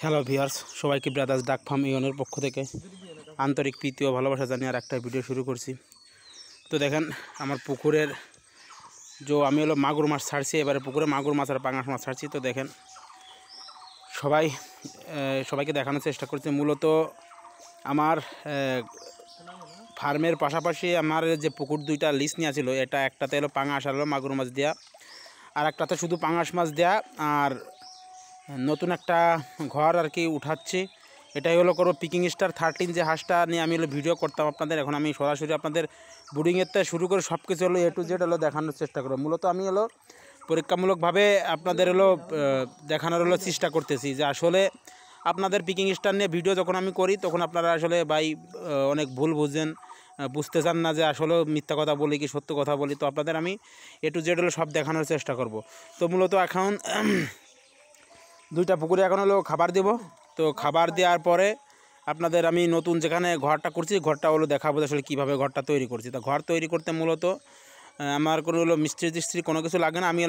Hello viewers, সবাইকে brothers ডাক farm ইউনের পক্ষ থেকে আন্তরিক প্রীতি ও ভালোবাসা জানিয়ে আর একটা ভিডিও শুরু করছি। তো দেখেন আমার পুকুরের আমি মাগুর মাছ ছাড়ছি, এবারে পুকুরে মাগুর মাছ আর পাঙাশ মাছ ছাড়ছি। তো দেখেন সবাইকে দেখানোর চেষ্টা করছি। মূলত আমার ফার্মের পাশাপাশি আমার যে পুকুর দুইটা লিস্ট নেওয়া ছিল, একটাতে হলো পাঙাশ আর মাগুর মাছ দেওয়া, আর একটাতে শুধু পাঙাশ মাছ দেওয়া, আর নতুন একটা ঘর আর কি উঠাচ্ছি। এটাই হলো করবো পিকিং স্টার 13 যে হাঁসটা নিয়ে আমি ভিডিও করতাম আপনাদের। এখন আমি সরাসরি আপনাদের বুডিংয়ের থেকে শুরু করে সব কিছু A to Z দেখানোর চেষ্টা করবো। মূলত আমি পরীক্ষামূলকভাবে আপনাদের দেখানোর চেষ্টা করতেছি যে আসলে আপনাদের পিকিং স্টার নিয়ে ভিডিও যখন আমি করি তখন আপনারা আসলে ভাই অনেক ভুল বুঝতে চান না যে আসলে মিথ্যা কথা বলি কি সত্য কথা বলি। তো আপনাদের আমি A to Z সব দেখানোর চেষ্টা করব। তো মূলত এখন দুইটা পুকুরে এখন খাবার দেব। তো খাবার দেওয়ার পরে আপনাদের আমি নতুন যেখানে ঘরটা করছি ঘরটা দেখাবো আসলে কীভাবে ঘরটা তৈরি করছি। তো ঘর তৈরি করতে মূলত আমার কোনো মিস্ত্রি কোনো কিছু লাগে না। আমি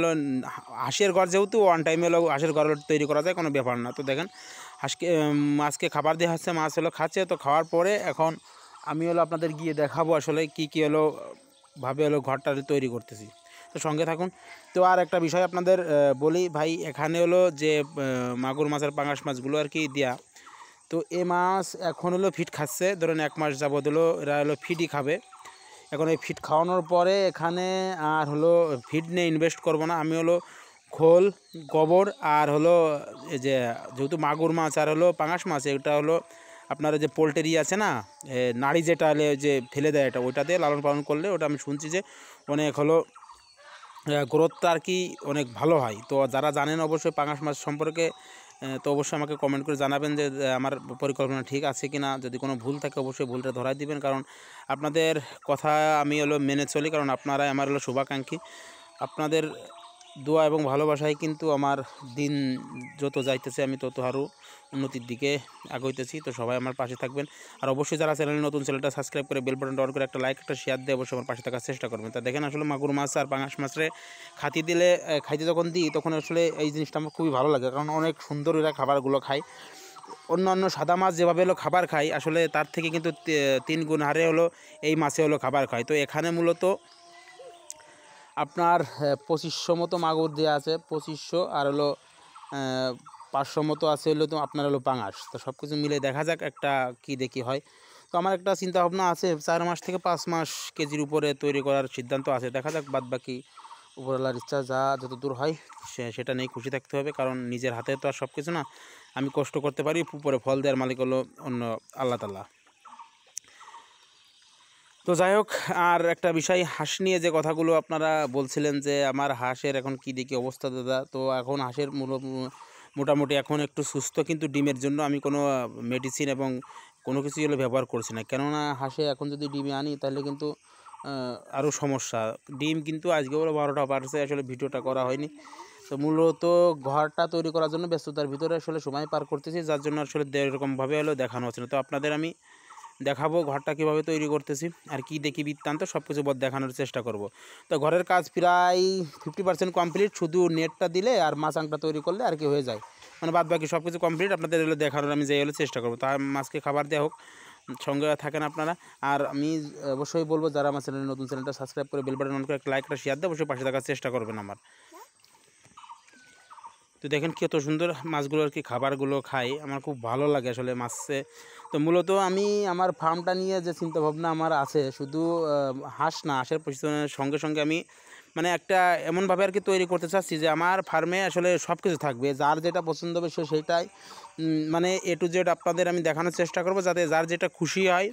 হাঁসের ঘর, যেহেতু ওয়ান টাইমে হাঁসের ঘর তৈরি করা যায়, কোনো ব্যাপার না। তো দেখেন মাছকে খাবার দেওয়া হচ্ছে, মাছ খাচ্ছে। তো খাওয়ার পরে এখন আমি আপনাদের গিয়ে দেখাবো আসলে কী ভাবে ঘরটা তৈরি করতেছি। তো সঙ্গে থাকুন। তো আর একটা বিষয় আপনাদের বলি ভাই, এখানে যে মাগুর মাছ আর পাঙাশ মাছগুলো আর কি দেয়া, তো এ মাছ এখন ফিট খাচ্ছে। ধরেন 1 মাস যাবত এরা ফিডই খাবে। এখন এই ফিড খাওয়ানোর পরে এখানে আর ফিড নিয়ে ইনভেস্ট করব না। আমি খোল, গোবর আর এই যেহেতু মাগুর মাছ আর পাঙাশ মাছ, এটা আপনার যে পোলট্রি আছে না, নাড়ি যেটা যে ফেলে দেয়, ওইটা দিয়ে লালন পালন করলে ওটা আমি শুনছি যে অনেক গ্রোথটা আর কি অনেক ভালো হয়। তো যারা জানেন অবশ্যই পাঙাশ মাছ সম্পর্কে, তো অবশ্যই আমাকে কমেন্ট করে জানাবেন যে আমার পরিকল্পনা ঠিক আছে কি না। যদি কোনো ভুল থাকে অবশ্যই ভুলটা ধরাই দিবেন, কারণ আপনাদের কথা আমি মেনে চলি, কারণ আপনারাই আমার শুভাকাঙ্ক্ষী। আপনাদের দোয়া এবং ভালোবাসায় কিন্তু আমার দিন যত যাইতেছে আমি তত আরও উন্নতির দিকে আগাইতেছি। তো সবাই আমার পাশে থাকবেন। আর অবশ্যই যারা চ্যানেলে নতুন, চ্যানেলটা সাবস্ক্রাইব করে বেল বাটনটা অন করে একটা লাইক একটা শেয়ার দিয়ে অবশ্যই আমার পাশে থাকার চেষ্টা করবেন। তা দেখেন আসলে মাগুর মাছ আর পাঙাশ মাছরে খাইতে যখন দিই তখন আসলে এই জিনিসটা আমার খুবই ভালো লাগে, কারণ অনেক সুন্দর এরা খাবারগুলো খায়। অন্যান্য সাদা মাছ যেভাবে খাবার খায় আসলে তার থেকে কিন্তু 3 গুণ হারে এই মাছে খাবার খায়। তো এখানে মূলত আপনার 2500 মতো মাগুর দেওয়া আছে, 2500 আর 500 মতো আছে তো আপনার পাঙাশ। তো সব কিছু মিলে দেখা যাক একটা কি দেখি হয়। তো আমার একটা চিন্তা ভাবনা আছে 4 মাস থেকে 5 মাস কেজির উপরে তৈরি করার সিদ্ধান্ত আছে। দেখা যাক বাদ বাকি উপরওয়ালার ইচ্ছা, যত দূর হয় সেটা নিয়ে খুশি থাকতে হবে, কারণ নিজের হাতে তো আর সব কিছু না। আমি কষ্ট করতে পারি, উপরে ফল দেওয়ার মালিক অন্য আল্লাহ তাআলা। তো যাই হোক, আর একটা বিষয়, হাঁস নিয়ে যে কথাগুলো আপনারা বলছিলেন যে আমার হাঁসের এখন কী দেখি অবস্থা দাদা। তো এখন হাঁসের মোটামুটি এখন একটু সুস্থ, কিন্তু ডিমের জন্য আমি কোনো মেডিসিন এবং কোনো কিছুই ব্যবহার করছি না। কেননা হাঁসে এখন যদি ডিমে আনি তাহলে কিন্তু আরও সমস্যা। ডিম কিন্তু আজকে 12টা পারছে, আসলে ভিডিওটা করা হয়নি। তো মূলত ঘরটা তৈরি করার জন্য ব্যস্ততার ভিতরে আসলে সময় পার করতেছি, যার জন্য আসলে এরকমভাবে দেখানো হচ্ছে না। তো আপনাদের আমি দেখাবো ঘরটা কীভাবে তৈরি করতেছি আর কি দেখি বৃত্তান্ত সব কিছু দেখানোর চেষ্টা করব। তো ঘরের কাজ প্রায় 50% কমপ্লিট, শুধু নেটটা দিলে আর মাচাংটা তৈরি করলে আর কি হয়ে যায়, মানে বাদ বাকি সব কিছু কমপ্লিট। আপনাদের দেখানোর আমি যাই চেষ্টা করবো। তার মাছকে খাবার দেওয়া হোক, সঙ্গে থাকেন আপনারা। আর আমি অবশ্যই বলবো যারা আমার চ্যানেলে নতুন, চ্যানেলটা সাবস্ক্রাইব করে বেল বাটন অন করে একটা লাইক একটা শেয়ার দিয়ে অবশ্যই পাশে থাকার চেষ্টা করবেন আমার। তো দেখেন কত সুন্দর মাছগুলো আর কি খাবারগুলো খাই, আমার খুব ভালো লাগে আসলে মাছে। তো মূলত আমি আমার ফার্মটা নিয়ে যে চিন্তাভাবনা আমার আছে, শুধু হাঁস না, হাঁসের পিছনের সঙ্গে সঙ্গে আমি মানে একটা এমনভাবে আর কি তৈরি করতে চাচ্ছি যে আমার ফার্মে আসলে সব কিছু থাকবে, যার যেটা পছন্দ হবে সেইটাই মানে A to Z আপনাদের আমি দেখানোর চেষ্টা করব, যাতে যার যেটা খুশি হয়,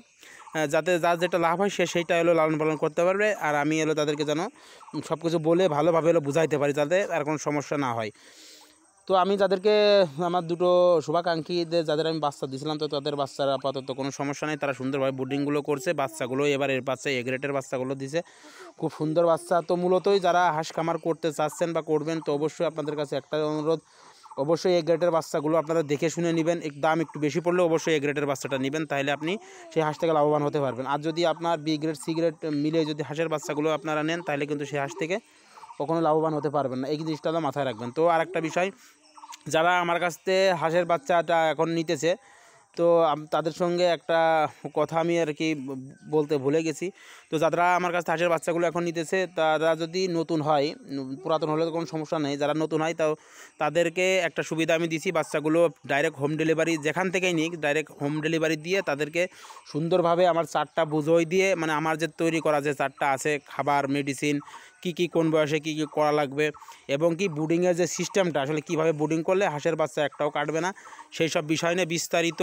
যাতে যার যেটা লাভ হয় সেইটা লালন পালন করতে পারবে। আর আমি তাদেরকে যেন সব কিছু বলে ভালোভাবে বুঝাইতে পারি, যাতে আর কোনো সমস্যা না হয়। তো আমি যাদেরকে আমার দুটো শুভাকাঙ্ক্ষীদের যাদের আমি বাচ্চা দিয়েছিলাম, তো তাদের বাচ্চারা আপাতত কোনো সমস্যা নেই, তারা সুন্দরভাবে ব্রিডিংগুলো করছে। বাচ্চাগুলো এবার এর বাচ্চা A গ্রেডের বাচ্চাগুলো দিছে, খুব সুন্দর বাচ্চা। তো মূলতই যারা হাঁস খামার করতে চাচ্ছেন বা করবেন, তো অবশ্যই আপনাদের কাছে একটা অনুরোধ, অবশ্যই A গ্রেডের বাচ্চাগুলো আপনারা দেখে শুনে নেবেন। দাম একটু বেশি পড়লেও অবশ্যই A গ্রেডের বাচ্চাটা নেবেন, তাহলে আপনি সেই হাঁস থেকে লাভবান হতে পারবেন। আর যদি আপনার B গ্রেড C গ্রেড মিলে যদি হাঁসের বাচ্চাগুলো আপনারা নেন, তাহলে কিন্তু সেই হাঁস থেকে কখনো লাভবান হতে পারবেন না। এই জিনিসটা মাথায় রাখবেন। তো আর একটা বিষয়, যারা আমার কাছ থেকে হাঁসের বাচ্চাটা এখন নিতেছে, তো তাদের সঙ্গে একটা কথা আমি আর কি বলতে ভুলে গেছি। তো যারা আমার কাছে হাঁসের বাচ্চাগুলো এখন নিতেছে, তারা যদি নতুন হয়, পুরাতন হলে তো কোনো সমস্যা নেই, যারা নতুন হয় তাও তাদেরকে একটা সুবিধা আমি দিছি, বাচ্চাগুলো ডাইরেক্ট হোম ডেলিভারি যেখান থেকেই নিই ডাইরেক্ট হোম ডেলিভারি দিয়ে তাদেরকে সুন্দরভাবে আমার চার্টটা বুঝোই দিয়ে, মানে আমার যে তৈরি করা যে চার্টটা আছে, খাবার, মেডিসিন, কী কোন বয়সে কী করা লাগবে, এবং কি বুডিংয়ের যে সিস্টেমটা আসলে কীভাবে বুডিং করলে হাঁসের বাচ্চা একটাও কাটবে না, সেই সব বিষয় নিয়ে বিস্তারিত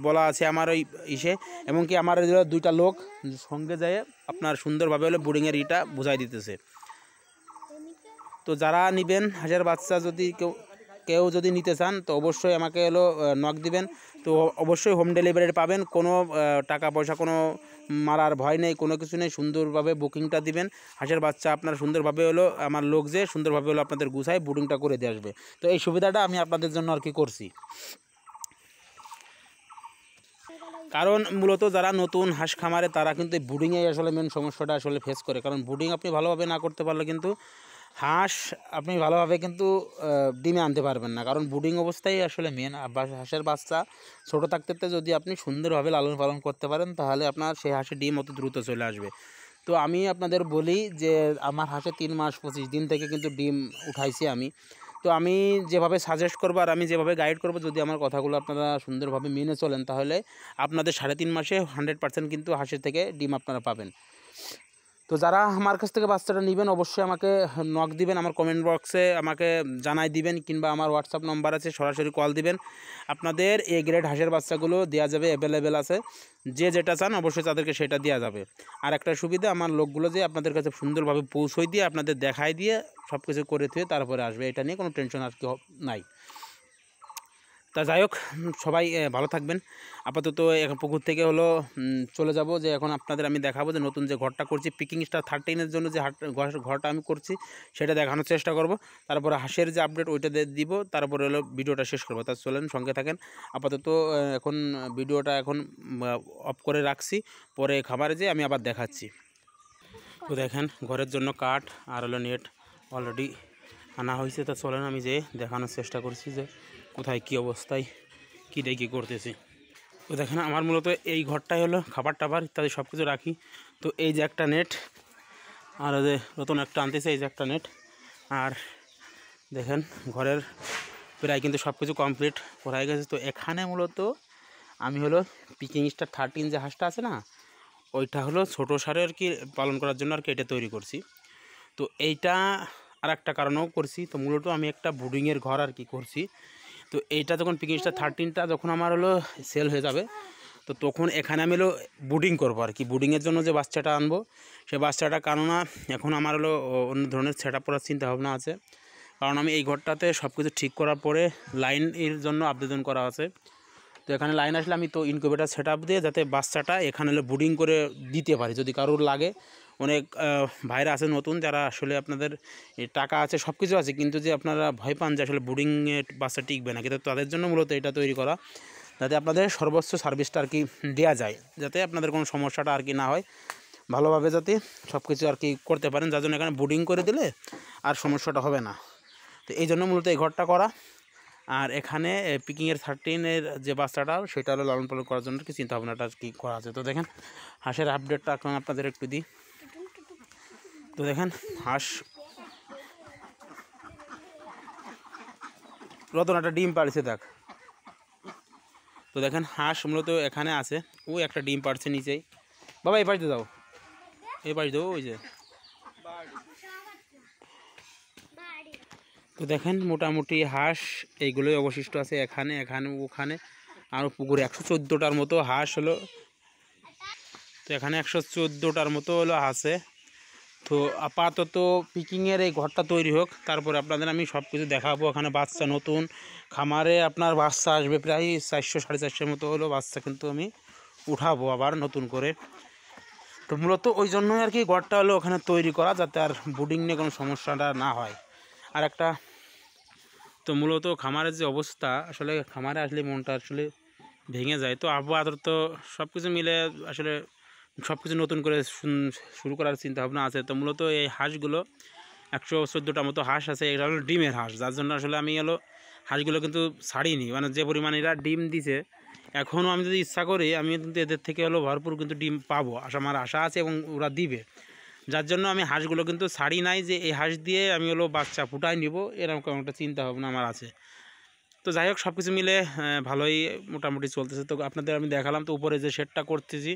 বলা আছে আমার ওই ইসে। এবং কি আমার দুইটা লোক সঙ্গে যায় আপনার সুন্দরভাবে হলে বুডিংয়ের ইটা বুঝাই দিতেছে। তো যারা নেবেন হাঁসের বাচ্চা, যদি কেউ যদি নিতে চান, তো অবশ্যই আমাকে হলো নক দিবেন। তো অবশ্যই হোম ডেলিভারি পাবেন, কোনো টাকা পয়সা কোনো মারার ভয় নেই, কোনো কিছু নেই। সুন্দরভাবে বুকিংটা দিবেন, হাঁসের বাচ্চা আপনার সুন্দরভাবে হলো আমার লোক যে সুন্দরভাবে হলো আপনাদের গুছায় বুকিংটা করে দিয়ে আসবে। তো এই সুবিধাটা আমি আপনাদের জন্য আর কি করছি। কারণ মূলত যারা নতুন হাঁস খামারে তারা কিন্তু এই বুডিংয়ে আসলে মেন সমস্যাটা আসলে ফেস করে। কারণ বুডিং আপনি ভালোভাবে না করতে পারলে কিন্তু হাঁস আপনি ভালোভাবে কিন্তু ডিমে আনতে পারবেন না। কারণ বুডিং অবস্থায় আসলে মেন। হাঁসের বাচ্চা ছোটো থাকতে যদি আপনি সুন্দরভাবে লালন পালন করতে পারেন, তাহলে আপনার সেই হাঁসের ডিম অত দ্রুত চলে আসবে। তো আমি আপনাদের বলি যে আমার হাঁসে 3 মাস 25 দিন থেকে কিন্তু ডিম উঠাইছি আমি। তো আমি যেভাবে সাজেস্ট করবো আর আমি যেভাবে গাইড করবো, যদি আমার কথাগুলো আপনারা সুন্দরভাবে মেনে চলেন, তাহলে আপনাদের 3.5 মাসে 100% কিন্তু হাঁসের থেকে ডিম আপনারা পাবেন। তো যারা আমার কাছ থেকে বাচ্চাটা নেবেন, অবশ্যই আমাকে নক দিবেন, আমার কমেন্ট বক্সে আমাকে জানাই দিবেন, কিংবা আমার হোয়াটসঅ্যাপ নম্বর আছে, সরাসরি কল দিবেন। আপনাদের এ গ্রেড হাঁসের বাচ্চাগুলো দেওয়া যাবে, অ্যাভেলেবেল আছে। যে যেটা চান অবশ্যই তাদেরকে সেটা দেওয়া যাবে। আর একটা সুবিধা, আমার লোকগুলো যে আপনাদের কাছে সুন্দরভাবে পৌঁছই দিয়ে আপনাদের দেখাই দিয়ে সব কিছু করে থুয়ে তারপরে আসবে, এটা নিয়ে কোনো টেনশন আর কি নাই। তা যাই হোক, সবাই ভালো থাকবেন। আপাতত এখন পুকুর থেকে হলো চলে যাব, যে এখন আপনাদের আমি দেখাবো যে নতুন যে ঘরটা করছি, পিকিং স্টার 13-এর জন্য যে ঘরটা আমি করছি সেটা দেখানোর চেষ্টা করব। তারপরে হাঁসের যে আপডেট ওইটা দিব, তারপরে হলো ভিডিওটা শেষ করবো। তা চলেন সঙ্গে থাকেন। আপাতত এখন ভিডিওটা এখন অফ করে রাখছি, পরে খাবারে যেয়ে আমি আবার দেখাচ্ছি। তো দেখেন ঘরের জন্য কাঠ আর হলো নেট অলরেডি আনা হয়েছে। তা চলেন আমি যে দেখানোর চেষ্টা করছি যে কোথায় কী অবস্থায় কী দিয়ে করতেছি। তো দেখেন আমার মূলত এই ঘরটাই হলো খাবার টাবার ইত্যাদি সব কিছু রাখি। তো এই যে একটা নেট, আর যে নতুন একটা আনতেছে, এই যে একটা নেট। আর দেখেন ঘরের প্রায় কিন্তু সব কিছু কমপ্লিট করা গেছে। তো এখানে মূলত আমি হলো পিকিং স্টার 13 যে হাঁসটা আছে না, ওইটা হলো ছোটো সারে আর কি পালন করার জন্য আর কি এটা তৈরি করছি। তো এইটা আর একটা কারণেও করছি। তো মূলত আমি একটা বুডিংয়ের ঘর আর কি করছি। তো এইটা যখন পিকিং স্টার 13টা যখন আমার হলো সেল হয়ে যাবে, তো তখন এখানে আমি হলো বুডিং করবো আর কি। বুডিংয়ের জন্য যে বাচ্চাটা আনবো, সে বাচ্চাটা কেননা এখন আমার হলো অন্য ধরনের সেট আপ করার চিন্তাভাবনা আছে। কারণ আমি এই ঘরটাতে সব কিছু ঠিক করার পরে লাইনের জন্য আবেদন করা আছে। তো এখানে লাইন আসলে আমি তো ইনকিউবেটার সেট আপ দিয়ে যাতে বাচ্চাটা এখানে হলো বুডিং করে দিতে পারি যদি কারোর লাগে। অনেক ভাইরা আছে নতুন, যারা আসলে আপনাদের টাকা আছে সব কিছু আছে, কিন্তু যে আপনারা ভয় পান যে আসলে বুডিংয়ে বাচ্চা টিকবে না, কিন্তু তাদের জন্য মূলত এটা তৈরি করা, যাতে আপনাদের সর্বোচ্চ সার্ভিসটা আর কি দেওয়া যায়, যাতে আপনাদের কোনো সমস্যাটা আর কি না হয়, ভালোভাবে যাতে সব কিছু আর কি করতে পারেন, যার জন্য এখানে বুডিং করে দিলে আর সমস্যাটা হবে না। তো এই জন্য মূলত এই ঘরটা করা। আর এখানে পিকিংয়ের 13-এর যে বাচ্চাটা সেটা হলো লালন পালন করার জন্য কি চিন্তাভাবনাটা কি করা আছে। তো দেখেন হাঁসের আপডেটটা এখন আপনাদের একটু দিই। তো দেখেন হাঁস রতন একটা ডিম পাড়ছে দেখ। তো দেখেন হাঁস মূলত এখানে আছে, ওই একটা ডিম পাড়ছে নিচেই। বাবা এই পাশে দাও, এই পাশে দাও, ওই যে। তো দেখেন মোটামুটি হাঁস এইগুলোই অবশিষ্ট আছে এখানে, এখানে, ওখানে, আর পুকুরে 114টার মতো হাঁস হলো। তো এখানে 114টার মতো হলো আছে। তো আপাতত পিকিংয়ের এই ঘরটা তৈরি হোক, তারপরে আপনাদের আমি সব কিছু দেখাবো। এখানে বাচ্চা নতুন খামারে আপনার বাচ্চা আসবে প্রায় 400-450 মতো হলো বাচ্চা, কিন্তু আমি উঠাবো আবার নতুন করে। তো মূলত ওই জন্যই আর কি ঘরটা হলো ওখানে তৈরি করা, যাতে আর বুডিং নিয়ে কোনো সমস্যাটা না হয়। আর একটা তো মূলত খামারের যে অবস্থা, আসলে খামারে আসলে মনটা আসলে ভেঙে যায়। তো আপাতত সব কিছু মিলে আসলে সব কিছু নতুন করে শুরু করার চিন্তাভাবনা আছে। তো মূলত এই হাঁসগুলো 114টা মতো হাঁস আছে, এটা হলো ডিমের হাঁস, যার জন্য আসলে আমি হলো হাঁসগুলো কিন্তু ছাড়িনি, মানে যে পরিমাণে এরা ডিম দিছে এখনও আমি যদি ইচ্ছা করি আমি কিন্তু এদের থেকে হলো ভরপুর কিন্তু ডিম পাবো, আমার আশা আছে এবং ওরা দিবে। যার জন্য আমি হাঁসগুলো কিন্তু ছাড়ি নাই যে এই হাঁস দিয়ে আমি হলো বাচ্চা ফুটাই নিব, এরকম একটা চিন্তা ভাবনা আমার আছে। তো যাই হোক সব কিছু মিলে ভালোই মোটামুটি চলতেছে। তো আপনাদের আমি দেখালাম তো উপরে যে শেডটা করতেছি,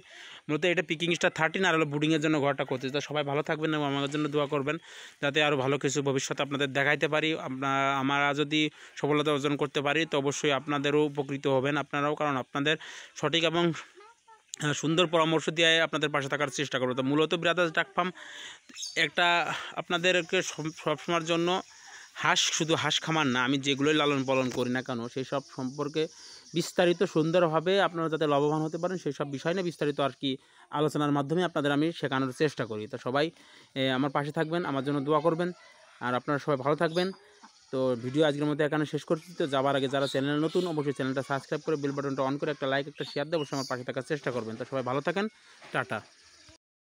মূলত এটা পিকিং স্টার 13 আর হলো বুডিংয়ের জন্য ঘরটা করতেছি। তো সবাই ভালো থাকবেন এবং আমার জন্য দোয়া করবেন যাতে আরও ভালো কিছু ভবিষ্যতে আপনাদের দেখাইতে পারি। আমরা যদি সফলতা অর্জন করতে পারি তো অবশ্যই আপনাদেরও উপকৃত হবেন আপনারাও, কারণ আপনাদের সঠিক এবং সুন্দর পরামর্শ দিয়ে আপনাদের পাশে থাকার চেষ্টা করবো। তো মূলত ব্রাদার্স ডাক ফার্ম একটা আপনাদেরকে সবসময়ের জন্য শুধু হাঁস খামার না, আমি যেগুলোই লালন পালন করি না কেন সেই সব সম্পর্কে বিস্তারিত সুন্দরভাবে আপনারা যাতে লাভবান হতে পারেন সেই সব বিষয় নিয়ে বিস্তারিত আর কি আলোচনার মাধ্যমে আপনাদের আমি শেখানোর চেষ্টা করি। তো সবাই আমার পাশে থাকবেন, আমার জন্য দোয়া করবেন, আর আপনারা সবাই ভালো থাকবেন। তো ভিডিও আজকের মধ্যে এখানে শেষ করছি। তো যাবার আগে যারা চ্যানেল নতুন অবশ্যই চ্যানেলটা সাবস্ক্রাইব করে বেল বাটনটা অন করে একটা লাইক একটা শেয়ার দিয়ে অবশ্যই আমার পাশে থাকার চেষ্টা করবেন। তো সবাই ভালো থাকেন, টাটা।